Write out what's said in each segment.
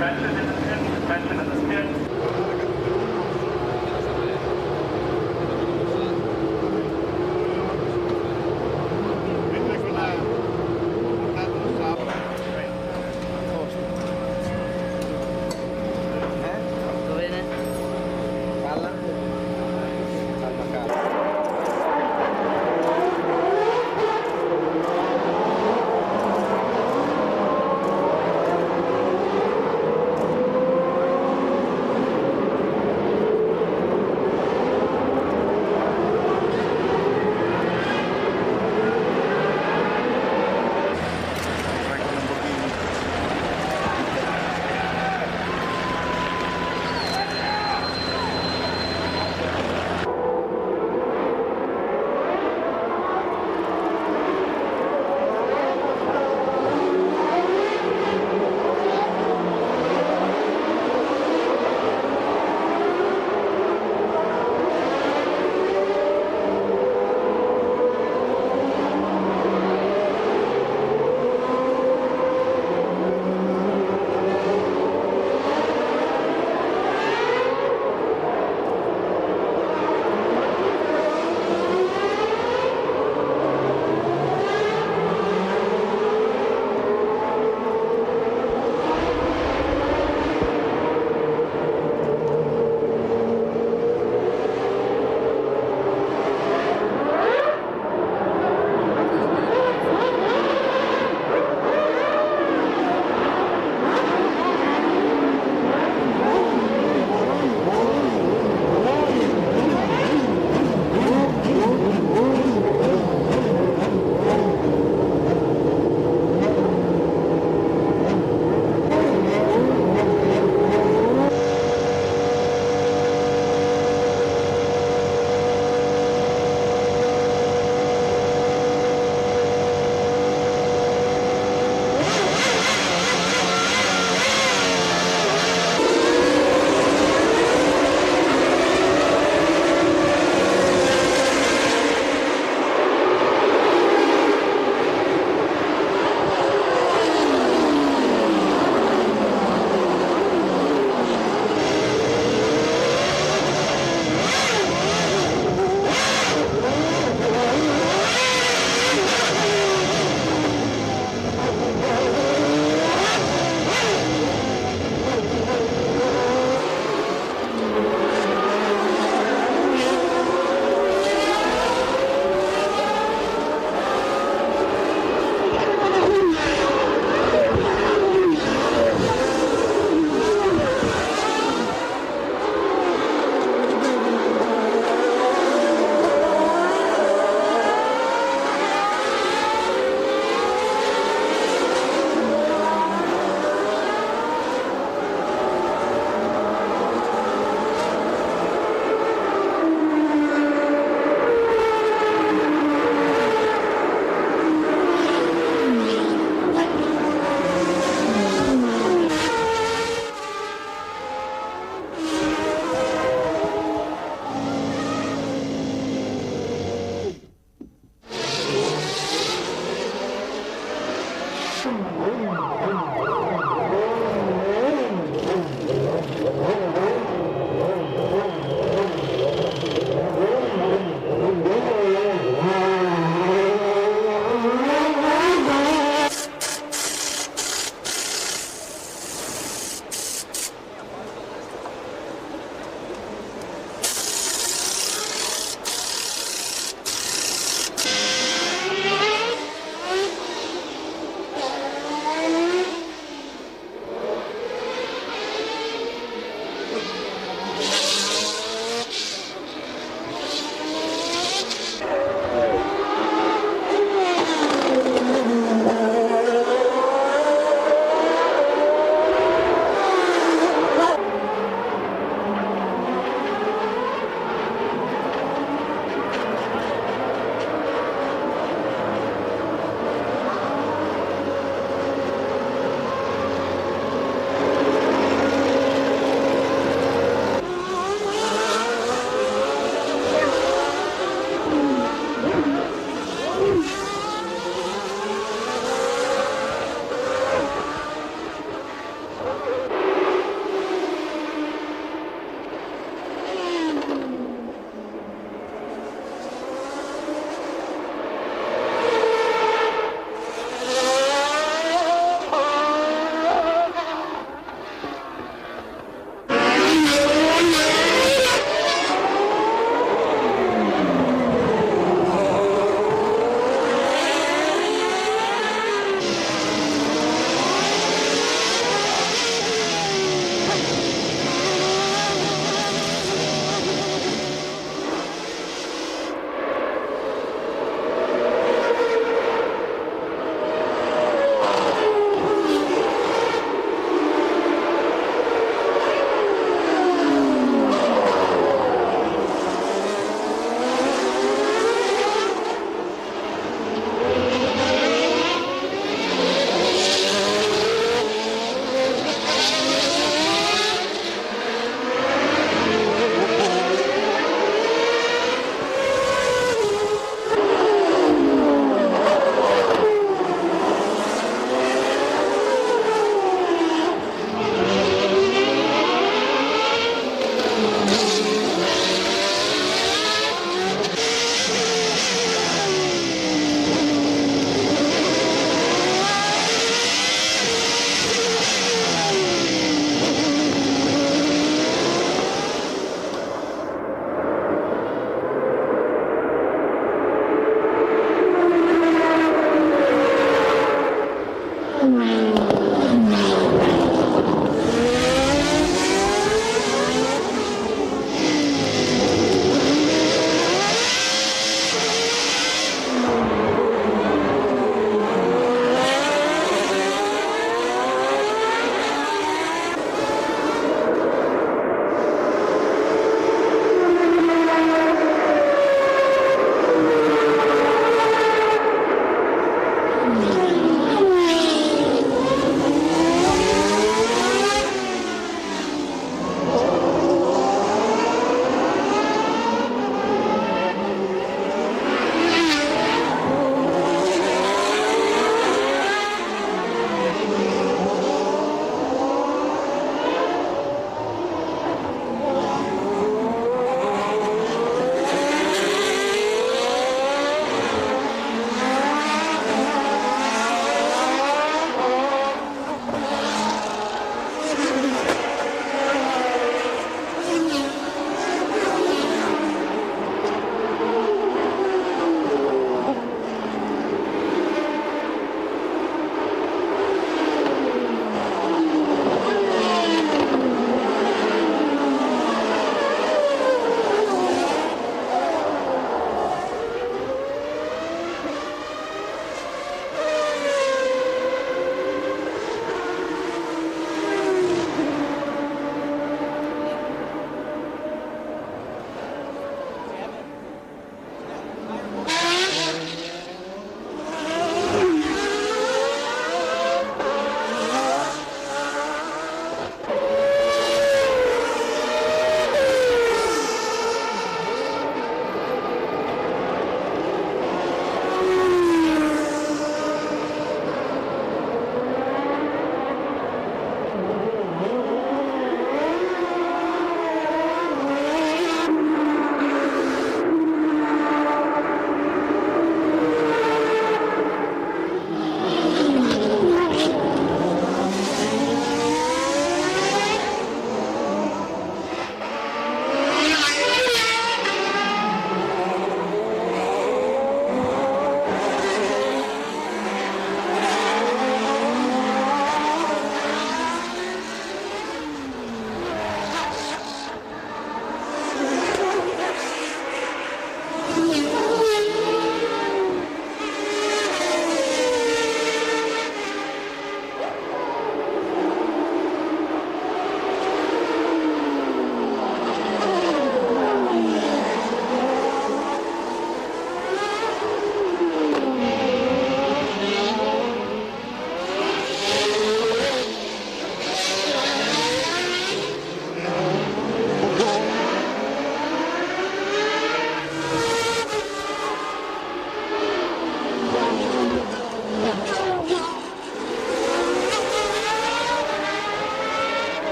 Suspension in the pit, suspension in the pit.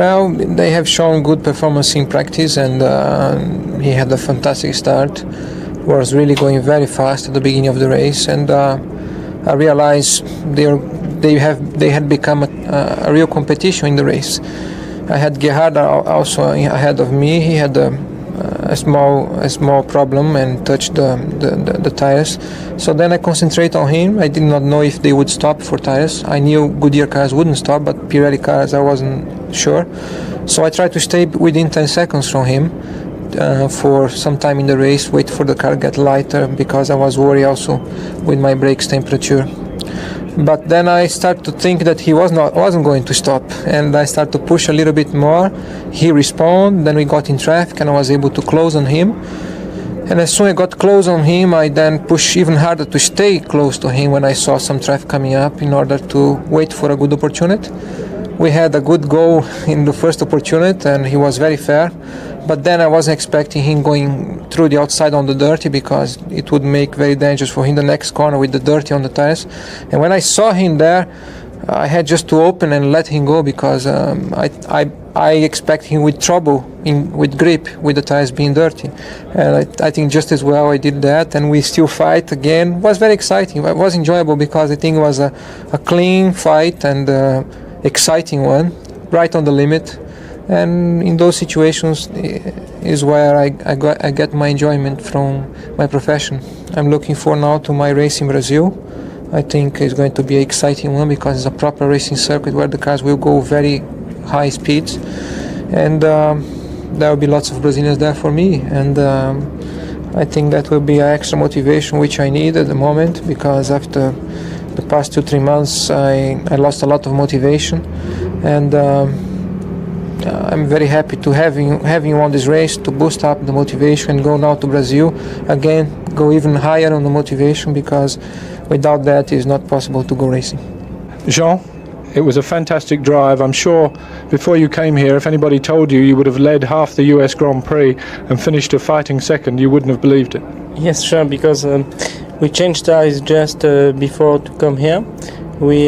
Well, they have shown good performance in practice, and he had a fantastic start. Was really going very fast at the beginning of the race, and I realized they had become a real competition in the race. I had Gerhard also ahead of me. He had a small problem and touched the tires. So then I concentrate on him. I did not know if they would stop for tires. I knew Goodyear cars wouldn't stop, but Pirelli cars I wasn't sure. So I tried to stay within 10 seconds from him for some time in the race, wait for the car get lighter, because I was worried also with my brakes temperature. But then I started to think that he wasn't going to stop, and I started to push a little bit more. He responded, then we got in traffic and I was able to close on him. And as soon as I got close on him, I then pushed even harder to stay close to him when I saw some traffic coming up, in order to wait for a good opportunity. We had a good goal in the first opportunity and he was very fair, but then I wasn't expecting him going through the outside on the dirty, because it would make very dangerous for him the next corner with the dirty on the tires. And when I saw him there, I had just to open and let him go, because I expect him with trouble with grip with the tires being dirty. And I think just as well I did that, and we still fight again. It was very exciting. It was enjoyable, because I think it was a clean fight and exciting one, right on the limit. And in those situations is where I get my enjoyment from my profession. I'm looking forward now to my race in Brazil. I think it's going to be an exciting one, because it's a proper racing circuit where the cars will go very high speeds, and there will be lots of Brazilians there for me, and I think that will be an extra motivation which I need at the moment, because after the past 2-3 months I lost a lot of motivation, and I'm very happy to having won this race to boost up the motivation and go now to Brazil again, go even higher on the motivation, because without that it's not possible to go racing. Jean, it was a fantastic drive. I'm sure before you came here, if anybody told you would have led half the US Grand Prix and finished a fighting second, you wouldn't have believed it. Yes, sure, because we changed tires just before to come here. We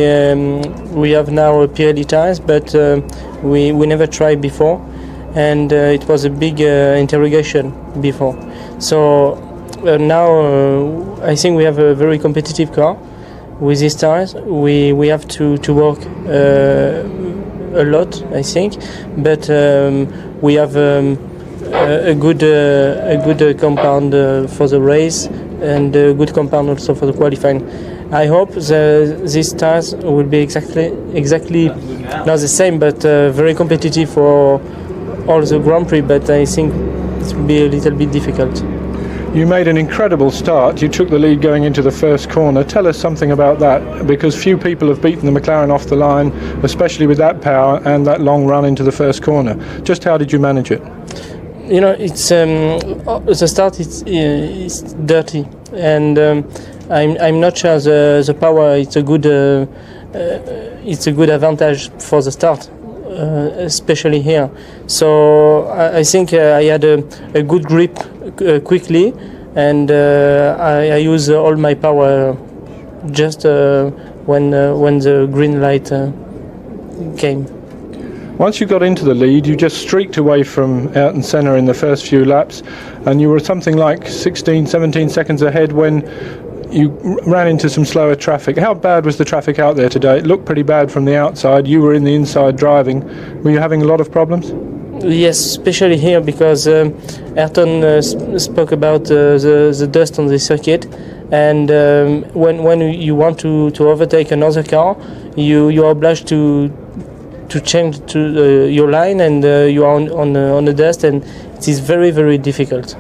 have now Pirelli tires, but we never tried before, and it was a big interrogation before. So now I think we have a very competitive car with these tires. We have to work a lot, I think, but we have a good compound for the race, and a good compound also for the qualifying. I hope these tires will be exactly not the same, but very competitive for all the Grand Prix, but I think it will be a little bit difficult. You made an incredible start. You took the lead going into the first corner. Tell us something about that, because few people have beaten the McLaren off the line, especially with that power and that long run into the first corner. Just how did you manage it? You know, it's the start is dirty, and I'm not sure the power. It's a good advantage for the start, especially here. So I think I had a good grip quickly, and I use all my power just when the green light came. Once you got into the lead, you just streaked away from Ayrton Senna in the first few laps, and you were something like 16, 17 seconds ahead when you ran into some slower traffic. How bad was the traffic out there today? It looked pretty bad from the outside. You were in the inside driving. Were you having a lot of problems? Yes, especially here, because Ayrton spoke about the dust on the circuit, and when you want to overtake another car, you are obliged to change to your line, and you are on the dust, and it is very, very difficult.